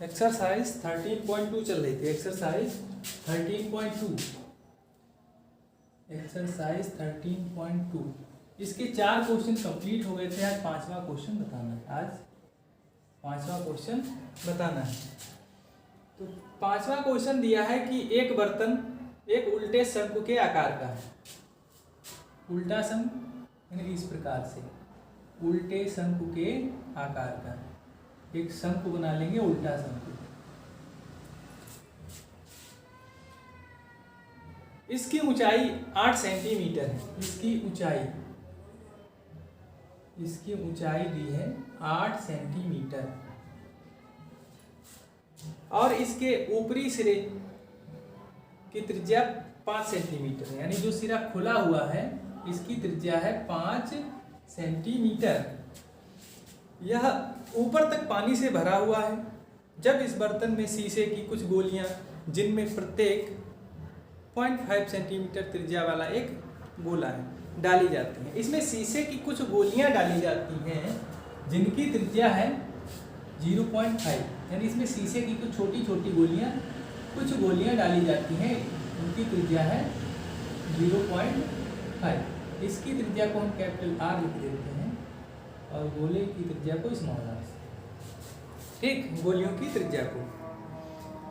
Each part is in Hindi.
एक्सरसाइज 13.2 चल रही थी। एक्सरसाइज 13.2 इसके 4 क्वेश्चन कंप्लीट हो गए थे। आज 5वां क्वेश्चन बताना है। तो 5वां क्वेश्चन दिया है कि एक बर्तन एक उल्टे शंकु के आकार का है। उल्टा शंकु यानी इस प्रकार से उल्टे शंकु के आकार का एक शंकु बना लेंगे, उल्टा शंकु। इसकी ऊंचाई 8 सेंटीमीटर है। इसकी ऊंचाई दी है 8 सेंटीमीटर और इसके ऊपरी सिरे की त्रिज्या 5 सेंटीमीटर है। यानी जो सिरा खुला हुआ है इसकी त्रिज्या है 5 सेंटीमीटर। यह ऊपर तक पानी से भरा हुआ है। जब इस बर्तन में शीशे की कुछ गोलियां जिनमें प्रत्येक 0.5 सेंटीमीटर त्रिज्या वाला एक गोला है डाली जाती हैं। इसमें शीशे की कुछ गोलियां डाली जाती हैं जिनकी त्रिज्या है 0.5। यानी इसमें शीशे की कुछ छोटी छोटी कुछ गोलियां डाली जाती हैं, उनकी त्रिज्या है 0.5। इसकी त्रिज्या को हम कैपिटल R लिख देते हैं और गोले की त्रिज्या को स्मॉल r से। ठीक, गोलियों की त्रिज्या को।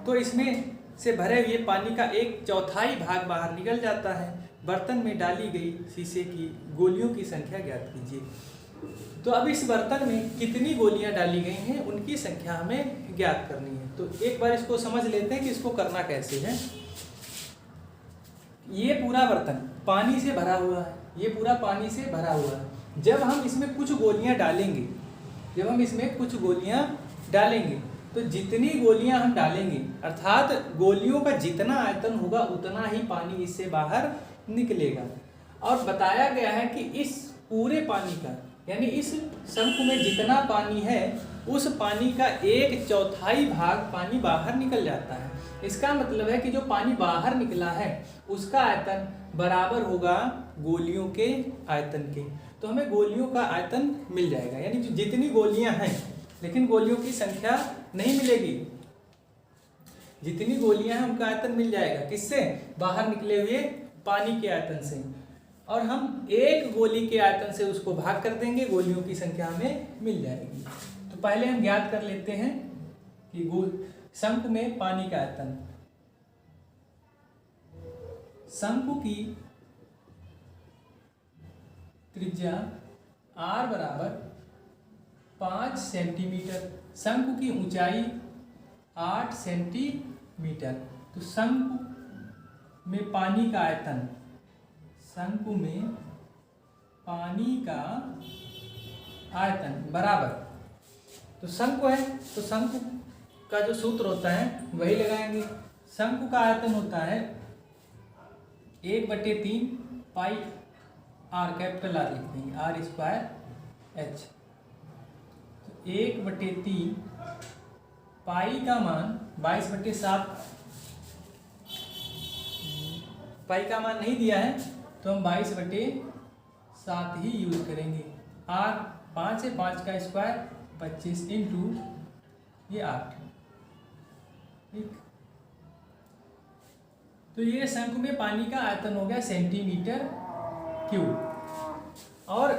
तो इसमें से भरे हुए पानी का 1/4 भाग बाहर निकल जाता है। बर्तन में डाली गई शीशे की गोलियों की संख्या ज्ञात कीजिए। तो अब इस बर्तन में कितनी गोलियां डाली गई हैं उनकी संख्या हमें ज्ञात करनी है। तो एक बार इसको समझ लेते हैं कि इसको करना कैसे है। ये पूरा बर्तन पानी से भरा हुआ है। जब हम इसमें कुछ गोलियां डालेंगे तो जितनी गोलियां हम डालेंगे अर्थात गोलियों का जितना आयतन होगा उतना ही पानी इससे बाहर निकलेगा। और बताया गया है कि इस पूरे पानी का यानी इस शंकु में जितना पानी है उस पानी का 1/4 भाग पानी बाहर निकल जाता है। इसका मतलब है कि जो पानी बाहर निकला है उसका आयतन बराबर होगा गोलियों के आयतन के। तो हमें गोलियों का आयतन मिल जाएगा। यानी जितनी गोलियां हैं, लेकिन गोलियों की संख्या नहीं मिलेगी। जितनी गोलियां हैं उनका आयतन मिल जाएगा। किससे? बाहर निकले हुए पानी के आयतन से। और हम एक गोली के आयतन से उसको भाग कर देंगे, गोलियों की संख्या हमें मिल जाएगी। तो पहले हम ज्ञात कर लेते हैं कि शंकु में पानी का आयतन। शंकु की त्रिज्या r बराबर 5 सेंटीमीटर। शंकु की ऊंचाई 8 सेंटीमीटर। तो शंकु में पानी का आयतन बराबर, तो शंकु है तो शंकु का जो सूत्र होता है वही लगाएंगे। शंकु का आयतन होता है 1/3 पाई r, कैपिटल R लिख देंगे, r²h। तो 1/3 पाई का मान 22/7। पाई का मान नहीं दिया है तो हम 22/7 ही यूज करेंगे। r 5 है, 5 का स्क्वायर 25 इंटू ये 8। ठीक, तो ये शंकु में पानी का आयतन हो गया सेंटीमीटर क्यूब। और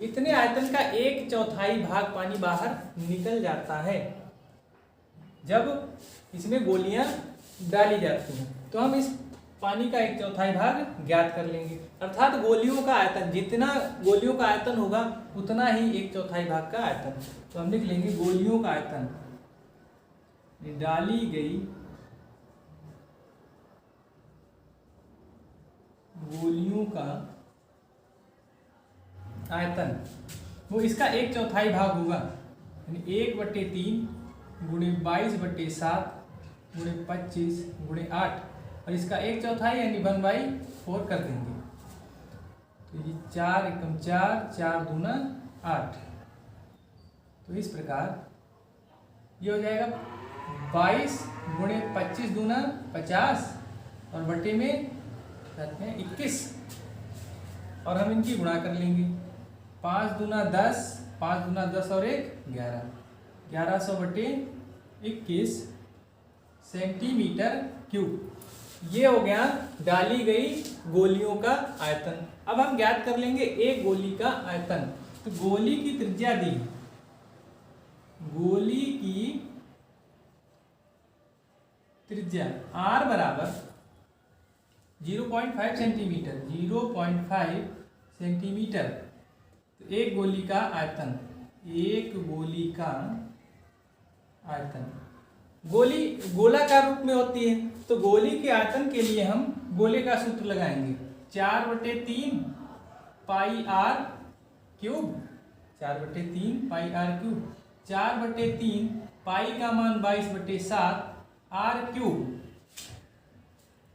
इतने आयतन का 1/4 भाग पानी बाहर निकल जाता है जब इसमें गोलियां डाली जाती हैं। तो हम इस पानी का 1/4 भाग ज्ञात कर लेंगे। अर्थात गोलियों का आयतन, जितना गोलियों का आयतन होगा उतना ही 1/4 भाग का आयतन। तो हम लिख लेंगे गोलियों का आयतन, डाली गई गोलियों का आयतन वो इसका 1/4 भाग होगा। यानी 1/3 गुणे 22/7 गुणे 25 गुणे 8 और इसका 1/4 यानी 1/4 कर देंगे। तो ये 4 एकम 4, 4 दूना 8। तो इस प्रकार ये हो जाएगा 22 गुणे 25 दूना 50 और बटे में 21। और हम इनकी गुणा कर लेंगे। 5 दूना 10, 5 दूना 10 और 1 11, 1100/5 21 सेंटीमीटर क्यूब। ये हो गया डाली गई गोलियों का आयतन। अब हम ज्ञात कर लेंगे एक गोली का आयतन। तो गोली की त्रिज्या दी, गोली की त्रिज्या r बराबर 0.5 सेंटीमीटर, 0.5 सेंटीमीटर। तो एक गोली का आयतन, एक गोली का आयतन, गोली गोलाकार रूप में होती है, तो गोली के आयतन के लिए हम गोले का सूत्र लगाएंगे 4/3 pi r cube, 4/3 pi r cube. 4/3 pi का मान 22/7 आर क्यूब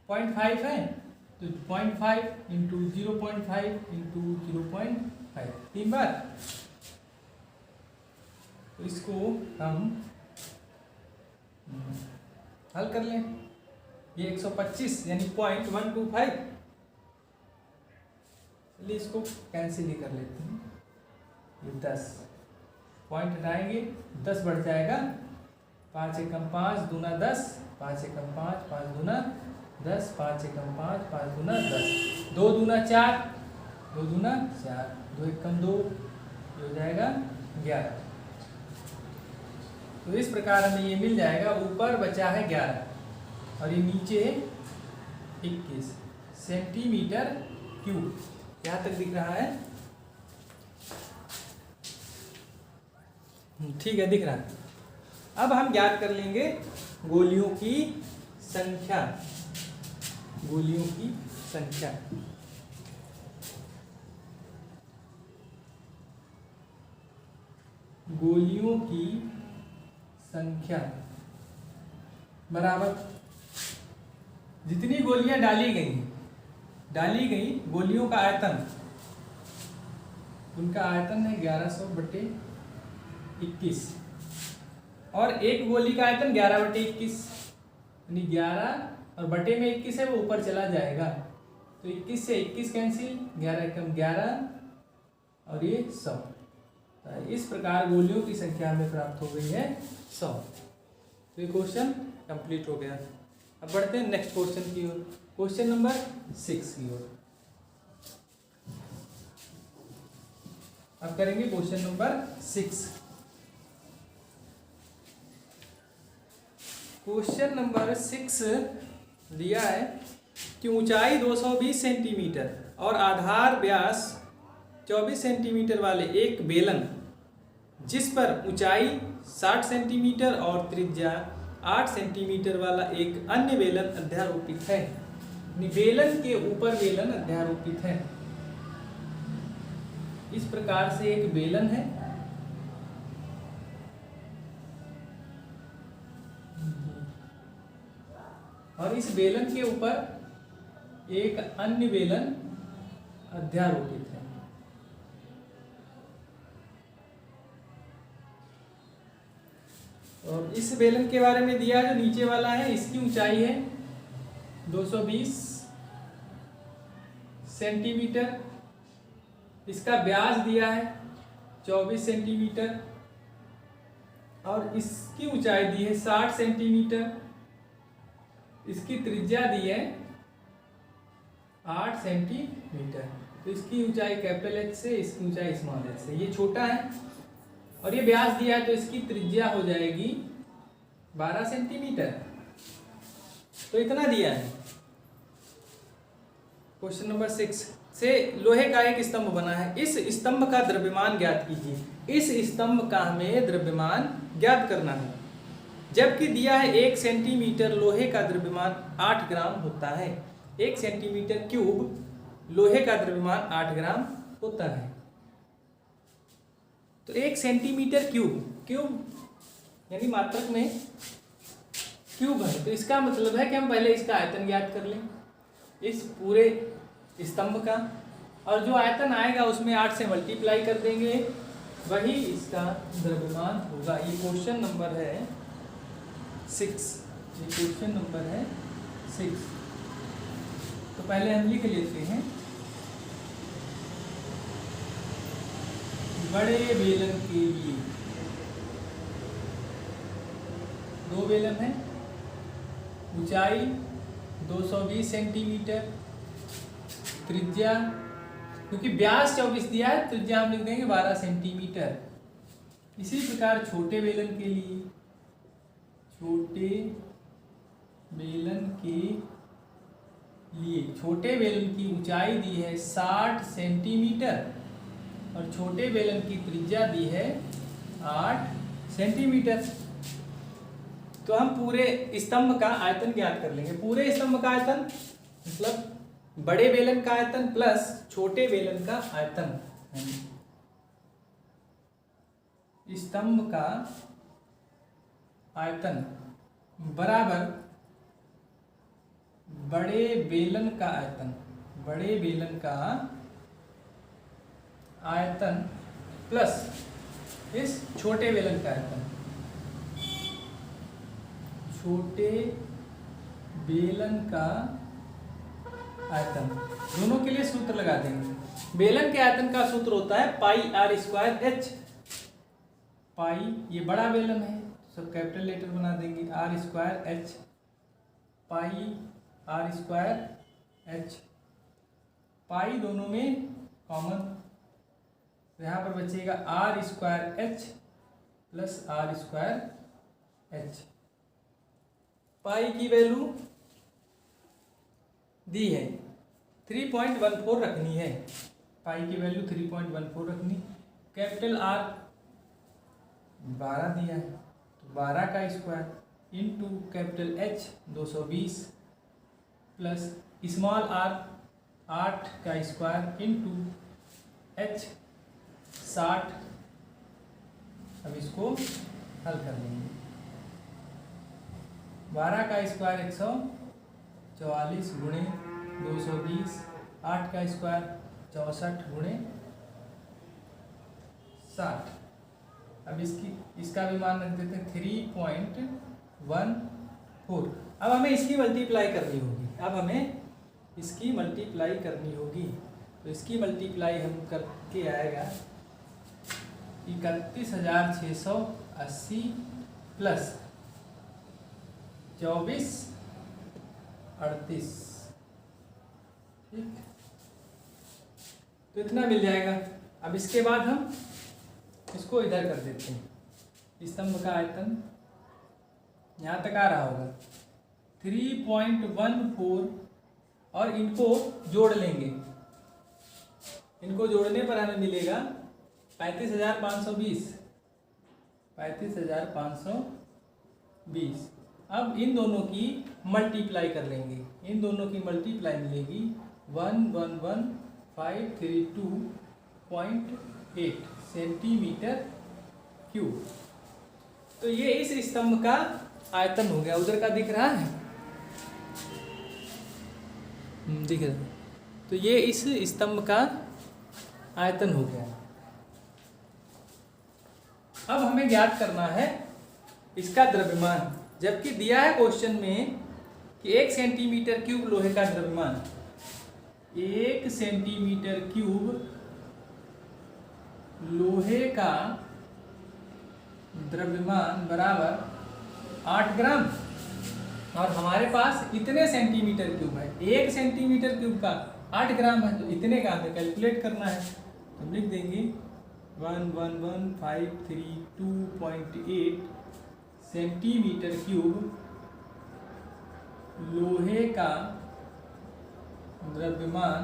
0.5 है, तो 0.5 इंटू 0.5 इंटू 0.5 3 बार। तो इसको हम हल कर लें। ये 125 यानी 0.125। चलिए इसको कैंसिल ही कर लेते हैं। ये 10 पॉइंट हटाएंगे, 10 बढ़ जाएगा, 5 एकम 5 दूना 10, 5 एकम 5, 5 दूना 10, 5 एकम 5, 5 दूना 10, 2 दूना 4, 2 दूना 4, 2 एकम 2, ये हो जाएगा 11। तो इस प्रकार हमें ये मिल जाएगा। ऊपर बचा है 11 और ये नीचे 21 सेंटीमीटर क्यूब। यहाँ तक दिख रहा है? ठीक है, दिख रहा है। अब हम ज्ञात कर लेंगे गोलियों की संख्या, गोलियों की संख्या। गोलियों की संख्या बराबर जितनी गोलियां डाली गई गोलियों का आयतन, उनका आयतन है 1100/21 और एक गोली का आयतन 11/21, यानी 11 और बटे में 21 है, वो ऊपर चला जाएगा। तो 21 से 21 कैंसिल, 11 एकम 11 और ये 100। तो इस प्रकार गोलियों की संख्या हमें प्राप्त हो गई है 100। तो ये क्वेश्चन कंप्लीट हो गया। अब बढ़ते हैं नेक्स्ट क्वेश्चन की ओर, क्वेश्चन नंबर 6 की ओर। अब करेंगे क्वेश्चन नंबर 6। क्वेश्चन नंबर 6 दिया है कि ऊंचाई 220 सेंटीमीटर और आधार व्यास 24 सेंटीमीटर वाले एक बेलन, जिस पर ऊंचाई 60 सेंटीमीटर और त्रिज्या 8 सेंटीमीटर वाला एक अन्य बेलन अध्यारोपित है। बेलन के ऊपर बेलन अध्यारोपित है। इस प्रकार से एक बेलन है, और इस बेलन के ऊपर एक अन्य बेलन अध्यारोपित है। और इस बेलन के बारे में दिया जो नीचे वाला है, इसकी ऊंचाई है 220 सेंटीमीटर, इसका व्यास दिया है 24 सेंटीमीटर और इसकी ऊंचाई दी है 60 सेंटीमीटर, इसकी त्रिज्या दी है 8 सेंटीमीटर। तो इसकी ऊंचाई कैपिटल एच से, इसकी ऊंचाई स्मॉल एच से, ये छोटा है और ये व्यास दिया है, तो इसकी त्रिज्या हो जाएगी 12 सेंटीमीटर। तो इतना दिया है। क्वेश्चन नंबर 6 से लोहे का एक स्तंभ बना है, इस स्तंभ का द्रव्यमान ज्ञात कीजिए। इस स्तंभ का हमें द्रव्यमान ज्ञात करना है, जबकि दिया है 1 सेंटीमीटर लोहे का द्रव्यमान 8 ग्राम होता है। 1 सेंटीमीटर क्यूब लोहे का द्रव्यमान 8 ग्राम होता है। तो 1 सेंटीमीटर क्यूब यानी मात्रक में क्यूब है, तो इसका मतलब है कि हम पहले इसका आयतन ज्ञात कर लें इस पूरे स्तंभ का, और जो आयतन आएगा उसमें 8 से मल्टीप्लाई कर देंगे, वही इसका द्रव्यमान होगा। ये क्वेश्चन नंबर है 6। ये क्वेश्चन नंबर है 6। तो पहले हम लिख लेते हैं, बड़े बेलन के लिए बेलन है, ऊंचाई 220 सेंटीमीटर, त्रिज्या, क्योंकि व्यास 24 दिया है, त्रिज्या हम लिख देंगे 12 सेंटीमीटर। इसी प्रकार छोटे बेलन के लिए, छोटे बेलन की ऊंचाई दी है 60 सेंटीमीटर और छोटे बेलन की त्रिज्या दी है 8 सेंटीमीटर। तो हम पूरे स्तंभ का आयतन ज्ञात कर लेंगे। पूरे स्तंभ का आयतन मतलब बड़े बेलन का आयतन प्लस छोटे बेलन का आयतन, स्तंभ का आयतन बराबर बड़े बेलन का आयतन, बड़े बेलन का आयतन प्लस इस छोटे बेलन का आयतन, छोटे बेलन का आयतन। दोनों के लिए सूत्र लगा देंगे। बेलन के आयतन का सूत्र होता है pi r square h. Pi ये बड़ा बेलन है, सब कैपिटल लेटर बना देंगे, r square h, pi r square h. Pi दोनों में कॉमन, तो यहाँ पर बचेगा r square h plus r square h. Pi की वैल्यू दी है 3.14 रखनी है, पाई की वैल्यू 3.14 रखनी। कैपिटल आर 12 दिया है तो 12 का square into capital H 220 plus small R 8 का स्क्वायर इंटू एच 60। अब इसको हल कर लेंगे। 12 का स्क्वायर 144 गुणे 220, 8 का स्क्वायर 64 गुणे 60। अब इसका भी मान रख देते हैं 3.14। अब हमें इसकी मल्टीप्लाई करनी होगी, अब हमें इसकी मल्टीप्लाई करनी होगी। तो इसकी मल्टीप्लाई हम करके आएगा 31,680 प्लस 2438, ठीक, तो इतना मिल जाएगा। अब इसके बाद हम इसको इधर कर देते हैं। स्तंभ का आयतन यहाँ तक आ रहा होगा 3.14 और इनको जोड़ लेंगे। इनको जोड़ने पर हमें मिलेगा 35,520, 35,520। अब इन दोनों की मल्टीप्लाई कर लेंगे। इन दोनों की मल्टीप्लाई मिलेगी 111,532.8 सेंटीमीटर क्यूब। तो ये इस स्तंभ का आयतन हो गया। उधर का दिख रहा है, दिख रहा है। तो ये इस स्तंभ का आयतन हो गया। अब हमें ज्ञात करना है इसका द्रव्यमान। जबकि दिया है क्वेश्चन में कि 1 सेंटीमीटर क्यूब लोहे का द्रव्यमान, 1 सेंटीमीटर क्यूब लोहे का द्रव्यमान बराबर 8 ग्राम, और हमारे पास इतने सेंटीमीटर क्यूब है। 1 सेंटीमीटर क्यूब का 8 ग्राम है, तो इतने का हमें कैलकुलेट करना है। तो लिख देंगे 111,532.8 सेंटीमीटर क्यूब लोहे का द्रव्यमान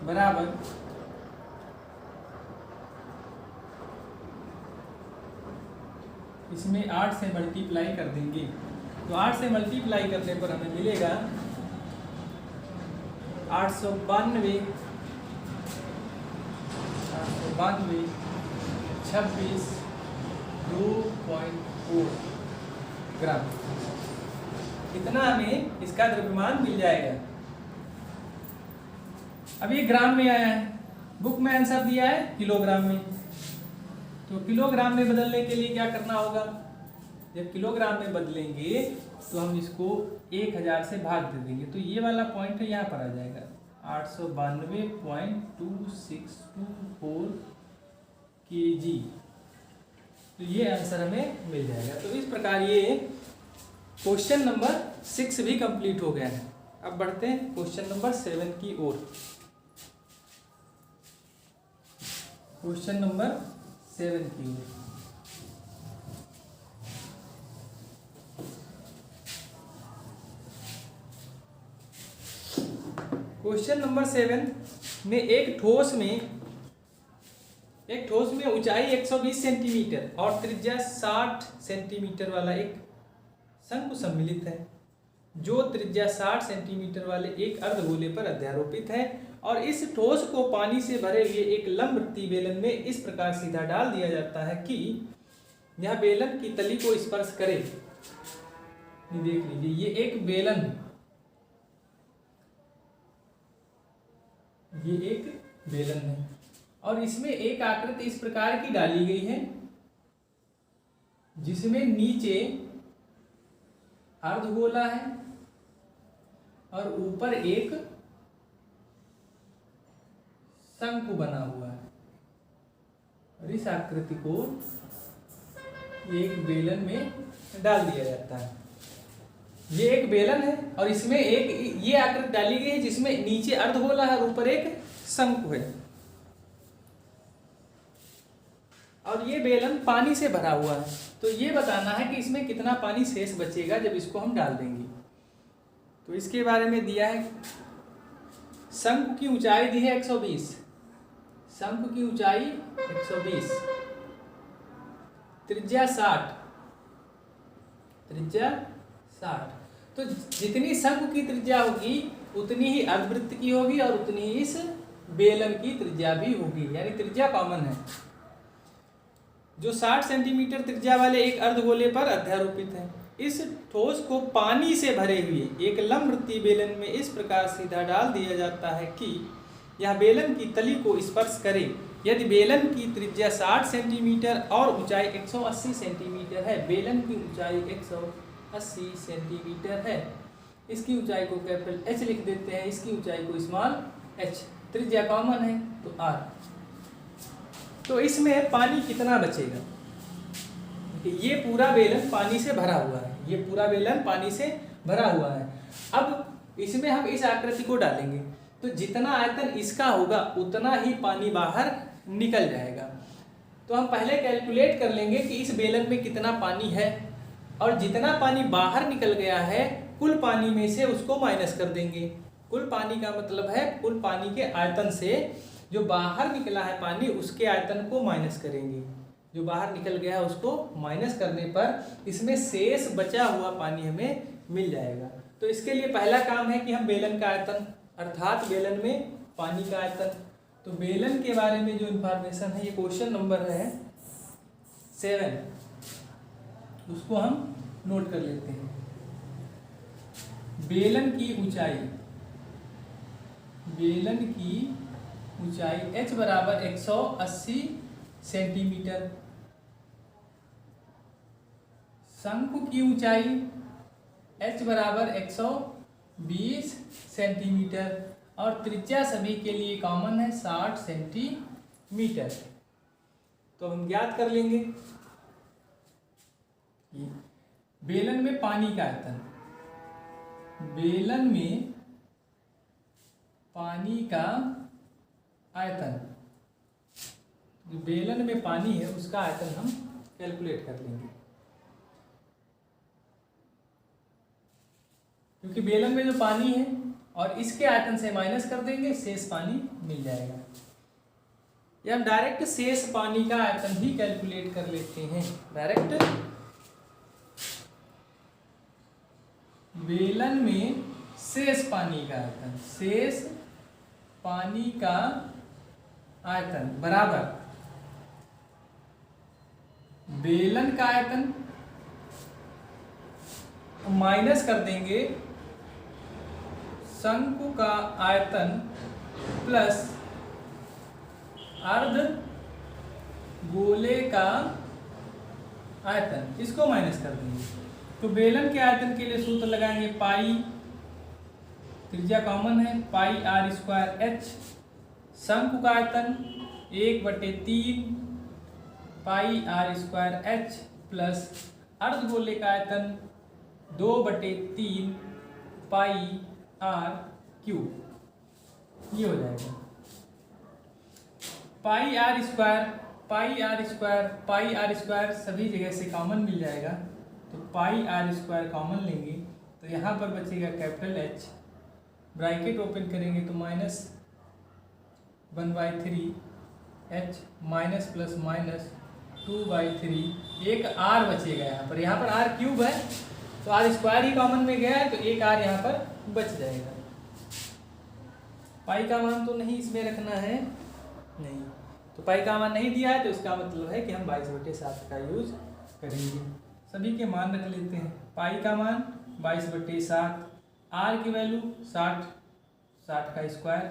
बराबर इसमें 8 से मल्टीप्लाई कर देंगे। तो 8 से मल्टीप्लाई करने पर हमें मिलेगा 892 26 2.4 ग्राम। इतना हमें इसका द्रव्यमान मिल जाएगा। अब ये ग्राम में आया है, बुक में आंसर दिया है किलोग्राम में। तो किलोग्राम में बदलने के लिए क्या करना होगा? जब किलोग्राम में बदलेंगे तो हम इसको 1000 से भाग दे देंगे, तो ये वाला पॉइंट है यहाँ पर आ जाएगा 892.2624 kg। तो ये आंसर हमें मिल जाएगा। तो इस प्रकार ये क्वेश्चन नंबर 6 भी कंप्लीट हो गया है। अब बढ़ते हैं क्वेश्चन नंबर 7 की ओर। क्वेश्चन नंबर 7 की ओर। क्वेश्चन नंबर 7 में एक ठोस में ऊंचाई 120 सेंटीमीटर और त्रिज्या 60 सेंटीमीटर वाला एक शंकु सम्मिलित है, जो त्रिज्या 60 सेंटीमीटर वाले एक अर्धगोले पर अध्यारोपित है, और इस ठोस को पानी से भरे हुए एक लंबवृत्तीय बेलन में इस प्रकार सीधा डाल दिया जाता है कि यह बेलन की तली को स्पर्श करे। देख लीजिए, ये एक बेलन है, ये एक बेलन है और इसमें एक आकृति इस प्रकार की डाली गई है जिसमें नीचे अर्धगोला है और ऊपर एक शंकु बना हुआ है, और इस आकृति को एक बेलन में डाल दिया जाता है। ये एक बेलन है और इसमें एक ये आकृति डाली गई है जिसमें नीचे अर्धगोला है और ऊपर एक शंकु है, और ये बेलन पानी से भरा हुआ है। तो ये बताना है कि इसमें कितना पानी शेष बचेगा जब इसको हम डाल देंगे। तो इसके बारे में दिया है, शंकु की ऊंचाई दी है 120, शंकु की ऊंचाई 120, त्रिज्या 60। तो जितनी शंकु की त्रिज्या होगी उतनी ही अर्धवृत्त की होगी और उतनी ही इस बेलन की त्रिज्या भी होगी, यानी त्रिज्या कॉमन है। जो 60 सेंटीमीटर त्रिज्या वाले एक अर्धगोले पर अध्यारोपित है, इस ठोस को पानी से भरे हुए एक लंबवृत्तीय बेलन में इस प्रकार सीधा डाल दिया जाता है कि यह बेलन की तली को स्पर्श करे। यदि बेलन की त्रिज्या 60 सेंटीमीटर और ऊंचाई 180 सेंटीमीटर है, बेलन की ऊंचाई 180 सेंटीमीटर है, इसकी ऊंचाई को कैपिटल H लिख देते हैं, इसकी ऊंचाई को स्मॉल h, त्रिज्या कॉमन है तो r। तो इसमें पानी कितना बचेगा? ये पूरा बेलन पानी से भरा हुआ है, ये पूरा बेलन पानी से भरा हुआ है। अब इसमें हम इस आकृति को डालेंगे तो जितना आयतन इसका होगा उतना ही पानी बाहर निकल जाएगा। तो हम पहले कैलकुलेट कर लेंगे कि इस बेलन में कितना पानी है, और जितना पानी बाहर निकल गया है कुल पानी में से उसको माइनस कर देंगे। कुल पानी का मतलब है कुल पानी के आयतन से जो बाहर निकला है पानी उसके आयतन को माइनस करेंगे। जो बाहर निकल गया है उसको माइनस करने पर इसमें शेष बचा हुआ पानी हमें मिल जाएगा। तो इसके लिए पहला काम है कि हम बेलन का आयतन अर्थात बेलन में पानी का आयतन, तो बेलन के बारे में जो इंफॉर्मेशन है, ये क्वेश्चन नंबर है 7, उसको हम नोट कर लेते हैं। बेलन की ऊंचाई h बराबर 180 सेंटीमीटर, शंकु की ऊंचाई h बराबर 120 सेंटीमीटर और त्रिज्या सभी के लिए कॉमन है 60 सेंटीमीटर। तो हम ज्ञात कर लेंगे कि बेलन में पानी का आयतन, बेलन में पानी का आयतन, जो बेलन में पानी है उसका आयतन हम कैलकुलेट कर लेंगे, क्योंकि बेलन में जो पानी है और इसके आयतन से माइनस कर देंगे, शेष पानी मिल जाएगा। या हम डायरेक्ट शेष पानी का आयतन भी कैलकुलेट कर लेते हैं। डायरेक्ट बेलन में शेष पानी का आयतन, शेष पानी का आयतन बराबर बेलन का आयतन माइनस कर देंगे शंकु का आयतन प्लस अर्ध गोले का आयतन, इसको माइनस कर देंगे। तो बेलन के आयतन के लिए सूत्र लगाएंगे पाई, त्रिज्या कॉमन है, पाई r स्क्वायर h, शंकु का आयतन 1/3 पाई r स्क्वायर h प्लस अर्धगोले का आयतन 2/3 पाई आर क्यूब, ये हो जाएगा। पाई आर स्क्वायर सभी जगह से कॉमन मिल जाएगा, तो पाई आर स्क्वायर कॉमन लेंगे तो यहाँ पर बचेगा कैपिटल एच, ब्रैकेट ओपन करेंगे तो -1/3 एच माइनस प्लस माइनस 2/3, एक आर बचेगा यहाँ पर आर क्यूब है तो आर स्क्वायर ही कॉमन में गया है तो एक आर यहाँ पर बच जाएगा। पाई का मान तो नहीं इसमें रखना है, नहीं, तो पाई का मान नहीं दिया है तो इसका मतलब है कि हम 22/7 का यूज करेंगे। सभी के मान रख लेते हैं। पाई का मान 22/7, आर की वैल्यू 60 का square,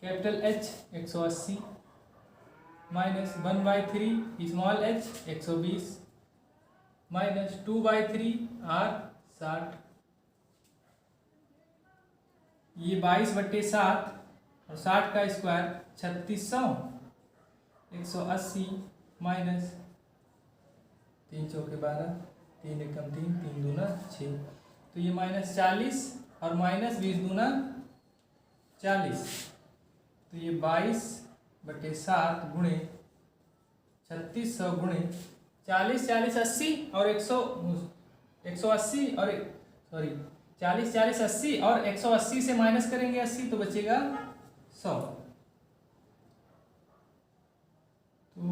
capital H 180 minus 1/3 small H 120 minus 2/3 R 60, ये 22/7 और 60 का स्क्वायर 3600, 180 माइनस 3 चौके 12, 3 एकम 3, 3 दूना 6, तो ये -40 और -20 दूना 40, तो ये 22/7 गुणे 3600 गुणे 40 40 80 और 180 और 180 से माइनस करेंगे 80 तो बचेगा 100। तो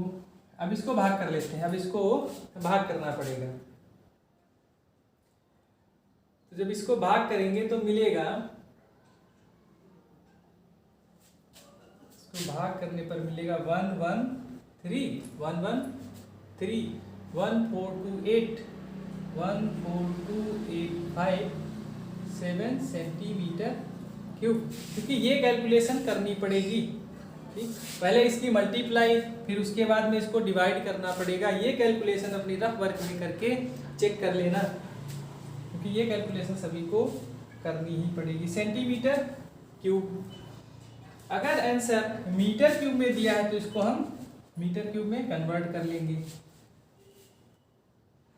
अब इसको भाग कर लेते हैं, अब इसको भाग करना पड़ेगा। तो जब इसको भाग करेंगे तो मिलेगा, इसको भाग करने पर मिलेगा 113 14285 सेंटीमीटर क्यूब, क्योंकि ये कैलकुलेशन करनी पड़ेगी। ठीक, पहले इसकी मल्टीप्लाई, फिर उसके बाद में इसको डिवाइड करना पड़ेगा। ये कैलकुलेशन अपनी रफ वर्क में करके चेक कर लेना, क्योंकि ये कैलकुलेशन सभी को करनी ही पड़ेगी। सेंटीमीटर क्यूब, अगर आंसर मीटर क्यूब में दिया है तो इसको हम मीटर क्यूब में कन्वर्ट कर लेंगे।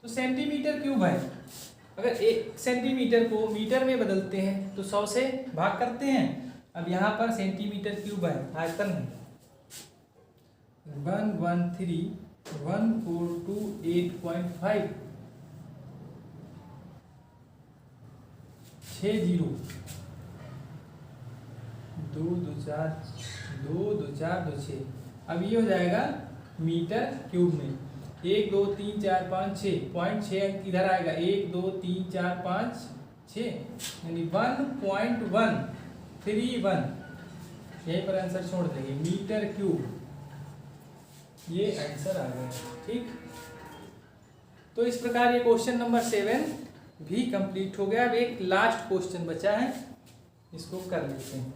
तो सेंटीमीटर क्यूब है, अगर 1 सेंटीमीटर को मीटर में बदलते हैं तो 100 से भाग करते हैं। अब यहाँ पर सेंटीमीटर क्यूब है, आयतन है 1131428.5 60 2 2 4 2 2 4 2 6। अब ये हो जाएगा मीटर क्यूब में। 1 2 3 4 5 6 0.6 अंक इधर आएगा, 1 2 3 4 5 6, यानी 1.131, यहीं पर आंसर छोड़ देंगे, मीटर क्यूब, ये आंसर आ गया। ठीक, तो इस प्रकार ये क्वेश्चन नंबर 7 भी कंप्लीट हो गया। अब एक लास्ट क्वेश्चन बचा है, इसको कर लेते हैं।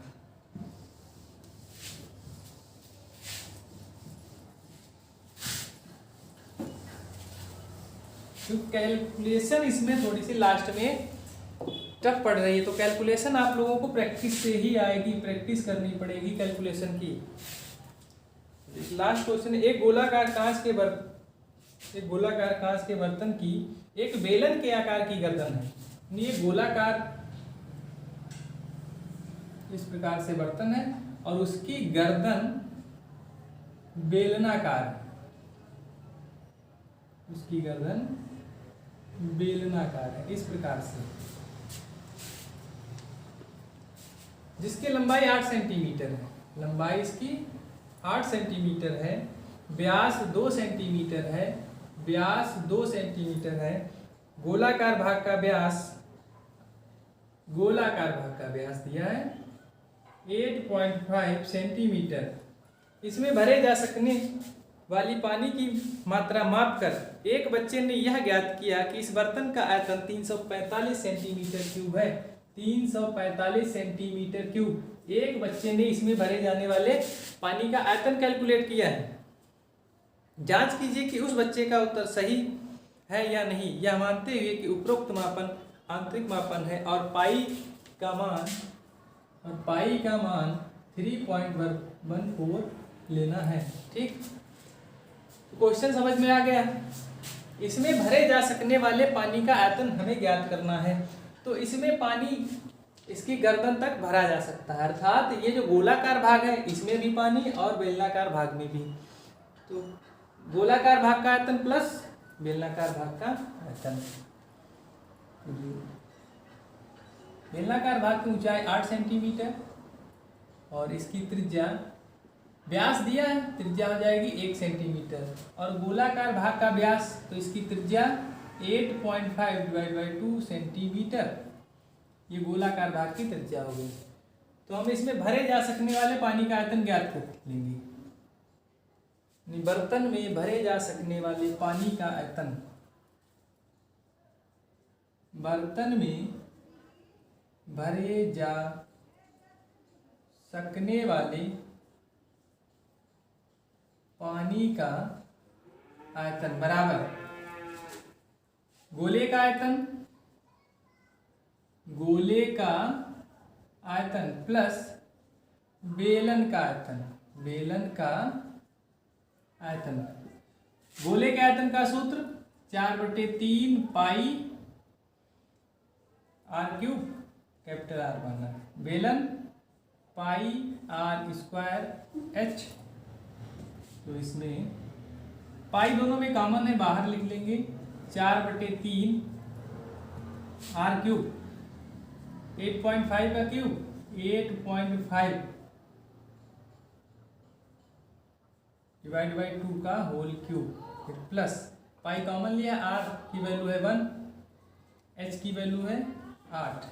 तो कैलकुलेशन इसमें थोड़ी सी लास्ट में टफ पड़ रही है, तो कैलकुलेशन आप लोगों को प्रैक्टिस से ही आएगी, प्रैक्टिस करनी पड़ेगी कैलकुलेशन की। लास्ट क्वेश्चन, एक गोलाकार कांच के बर्तन की एक बेलन के आकार की गर्दन है। ये गोलाकार इस प्रकार से बर्तन है और उसकी गर्दन बेलनाकार, उसकी गर्दन बेलनाकार है इस प्रकार से, जिसकी लंबाई 8 सेंटीमीटर है। लंबाई इसकी 8 सेंटीमीटर है, व्यास 2 सेंटीमीटर है, व्यास 2 सेंटीमीटर है। गोलाकार भाग का व्यास दिया है 8.5 सेंटीमीटर। इसमें भरे जा सकने वाली पानी की मात्रा मापकर एक बच्चे ने यह ज्ञात किया कि इस बर्तन का आयतन 345 सेंटीमीटर क्यूब है। 345 सेंटीमीटर क्यूब। एक बच्चे ने इसमें भरे जाने वाले पानी का आयतन कैलकुलेट किया है। जांच कीजिए कि उस बच्चे का उत्तर सही है या नहीं, यह मानते हुए कि उपरोक्त मापन आंतरिक मापन है और पाई का मान 3.14 लेना है। ठीक, क्वेश्चन समझ में आ गया। इसमें भरे जा सकने वाले पानी का आयतन हमें ज्ञात करना है। तो इसमें पानी इसकी गर्दन तक भरा जा सकता है, अर्थात ये जो गोलाकार भाग है इसमें भी पानी और बेलनाकार भाग में भी। तो गोलाकार भाग का आयतन प्लस बेलनाकार भाग का आयतन। बेलनाकार भाग की ऊंचाई 8 सेंटीमीटर और इसकी त्रिज्या, व्यास दिया है, त्रिज्या हो जाएगी 1 सेंटीमीटर, और गोलाकार भाग का व्यास तो इसकी त्रिज्या 8.5 डिवाइड बाई 2 सेंटीमीटर, ये गोलाकार भाग की त्रिज्या हो गई। तो हम इसमें भरे जा सकने वाले पानी का आयतन ज्ञात कर लेंगे। बर्तन में भरे जा सकने वाले पानी का आयतन, बर्तन में भरे जा सकने वाले पानी का आयतन बराबर गोले का आयतन, गोले का आयतन प्लस बेलन का आयतन, बेलन का आयतन। गोले के आयतन का सूत्र 4/3 pi r cube, capital R माना, बेलन पाई आर स्क्वायर एच। तो इसमें पाई दोनों में कॉमन है, बाहर लिख लेंगे, 4/3 आर क्यूब, 8.5 का क्यूब, 8.5 डिवाइड बाई 2 का होल क्यूब, फिर प्लस पाई कॉमन लिया, आर की वैल्यू है 1, एच की वैल्यू है 8,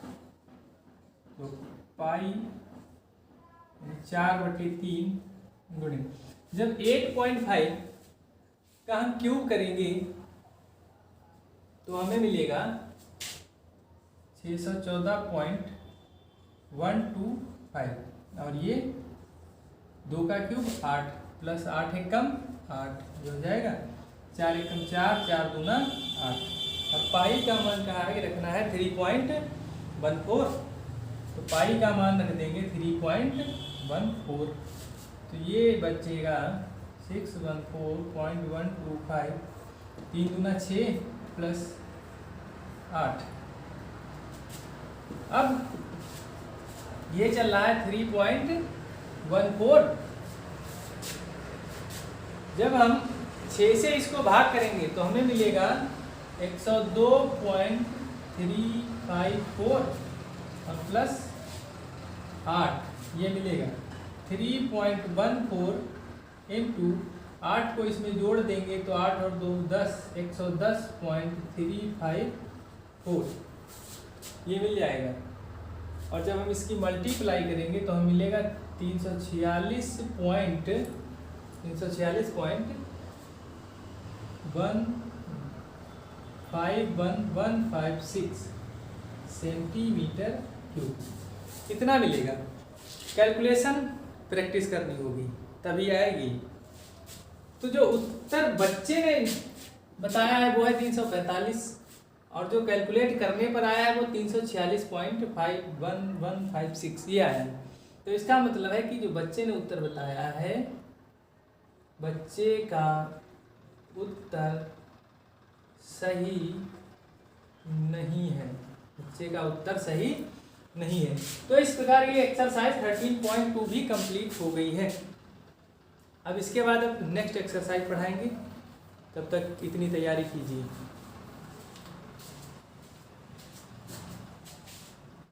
तो पाई 4/3 गुणे, जब 8.5 का हम क्यूब करेंगे तो हमें मिलेगा 614.125, और ये 2 का क्यूब 8 प्लस 8 एक कम 8, जो हो जाएगा 4 एक कम 4, 4 दूना 8, और पाई का मान कहा है कि रखना है 3.14, तो पाई का मान रख देंगे 3.14, तो ये बचेगा 614.125, 3 दूना 6 प्लस 8। अब ये चल रहा है 3.14, जब हम 6 से इसको भाग करेंगे तो हमें मिलेगा 102.354 और प्लस 8, ये मिलेगा 3.14 इंटू 8 को इसमें जोड़ देंगे तो 8 और 2 10, 110.354 ये मिल जाएगा। और जब हम इसकी मल्टीप्लाई करेंगे तो हमें मिलेगा 346.15156 सेंटीमीटर क्यूब, इतना मिलेगा। कैलकुलेशन प्रैक्टिस करनी होगी तभी आएगी। तो जो उत्तर बच्चे ने बताया है वो है 345, और जो कैलकुलेट करने पर आया है वो 346.5156 ये आया है। तो इसका मतलब है कि जो बच्चे ने उत्तर बताया है, बच्चे का उत्तर सही नहीं है, बच्चे का उत्तर सही नहीं है। तो इस प्रकार ये एक्सरसाइज 13.2 भी कंप्लीट हो गई है। अब इसके बाद अब नेक्स्ट एक्सरसाइज पढ़ाएंगे, तब तक इतनी तैयारी कीजिए।